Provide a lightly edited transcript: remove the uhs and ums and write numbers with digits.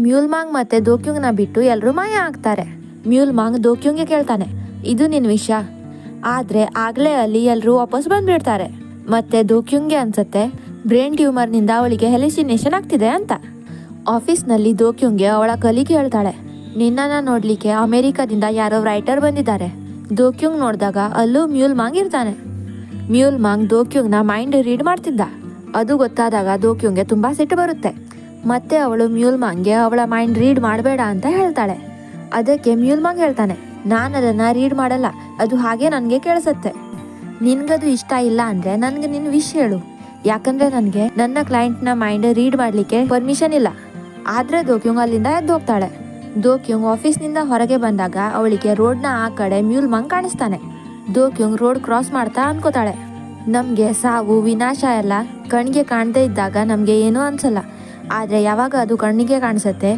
Mule Maang ಮತ್ತೆ ದೋಕ್ಯುಂಗ್ನ ಬಿಟ್ಟು ಎಲ್ರೂ ಮಾಯ ಆಗ್ತಾರೆ. ಮ್ಯೂಲ್ ಮಾಂಗ್ ದೋಕ್ಯುಂಗ್ಗೆ ಕೇಳ್ತಾನೆ, ಇದು ನಿನ್ ವಿಷ. ಆದ್ರೆ ಆಗ್ಲೇ ಅಲ್ಲಿ ಎಲ್ರೂ ವಾಪಸ್ ಬಂದ್ಬಿಡ್ತಾರೆ. ಮತ್ತೆ ದೋಕ್ಯುಂಗ್ಗೆ ಅನ್ಸತ್ತೆ ಬ್ರೈನ್ ಟ್ಯೂಮರ್ ನಿಂದ ಅವಳಿಗೆ ಹೆಲಿಸಿನೇಷನ್ ಆಗ್ತಿದೆ ಅಂತ. ಆಫೀಸ್ನಲ್ಲಿ ದೋಕ್ಯುಂಗ್ಗೆ ಅವಳ ಕಲೀಗ್ ಹೇಳ್ತಾಳೆ, ನಿನ್ನನ್ನ ನೋಡ್ಲಿಕ್ಕೆ ಅಮೆರಿಕದಿಂದ ಯಾರೋ ರೈಟರ್ ಬಂದಿದ್ದಾರೆ. ದೋಕ್ಯುಂಗ್ ನೋಡಿದಾಗ ಅಲ್ಲೂ ಮ್ಯೂಲ್ ಮಾಂಗ್ ಇರ್ತಾನೆ. ಮ್ಯೂಲ್ ಮಾಂಗ್ ದೋಕ್ಯುಂಗ್ನ ಮೈಂಡ್ ರೀಡ್ ಮಾಡ್ತಿದ್ದ. ಅದು ಗೊತ್ತಾದಾಗ ದೋಕ್ಯುಂಗ್ಗೆ ತುಂಬಾ ಸಿಟ್ಟು ಬರುತ್ತೆ. ಮತ್ತೆ ಅವಳು ಮ್ಯೂಲ್ ಮಾಂಗ್ಗೆ ಅವಳ ಮೈಂಡ್ ರೀಡ್ ಮಾಡಬೇಡ ಅಂತ ಹೇಳ್ತಾಳೆ. ಅದಕ್ಕೆ ಮ್ಯೂಲ್ ಮಾಂಗ್ ಹೇಳ್ತಾನೆ, ನಾನು ಅದನ್ನ ರೀಡ್ ಮಾಡಲ್ಲ, ಅದು ಹಾಗೆ ನನಗೆ ಕೇಳಿಸುತ್ತೆ. ನಿನ್ಗದು ಇಷ್ಟ ಇಲ್ಲ ಅಂದ್ರೆ ನನ್ಗೆ ನಿನ್ ವಿಷ್ ಹೇಳು, ಯಾಕಂದ್ರೆ ನನಗೆ ನನ್ನ ಕ್ಲೈಂಟ್ನ ಮೈಂಡ್ ರೀಡ್ ಮಾಡ್ಲಿಕ್ಕೆ ಪರ್ಮಿಷನ್ ಇಲ್ಲ. ಆದ್ರೆ ದೋಕ್ಯುಂಗ್ ಅಲ್ಲಿಂದ ಎದ್ದು ಹೋಗ್ತಾಳೆ. ದೋಕ್ಯುಂಗ್ ಆಫೀಸ್ನಿಂದ ಹೊರಗೆ ಬಂದಾಗ ಅವಳಿಗೆ ರೋಡ್ನ ಆ ಕಡೆ ಮ್ಯೂಲ್ ಮಾಂಗ್ ಕಾಣಿಸ್ತಾನೆ. ದೋಕ್ಯುಂಗ್ ರೋಡ್ ಕ್ರಾಸ್ ಮಾಡ್ತಾ ಅನ್ಕೋತಾಳೆ, ನಮ್ಗೆ ಸಾವು ವಿನಾಶ ಎಲ್ಲ ಕಣ್ಣಿಗೆ ಕಾಣದೇ ಇದ್ದಾಗ ನಮ್ಗೆ ಏನೂ ಅನ್ಸಲ್ಲ, ಆದ್ರೆ ಯಾವಾಗ ಅದು ಕಣ್ಣಿಗೆ ಕಾಣಿಸುತ್ತೆ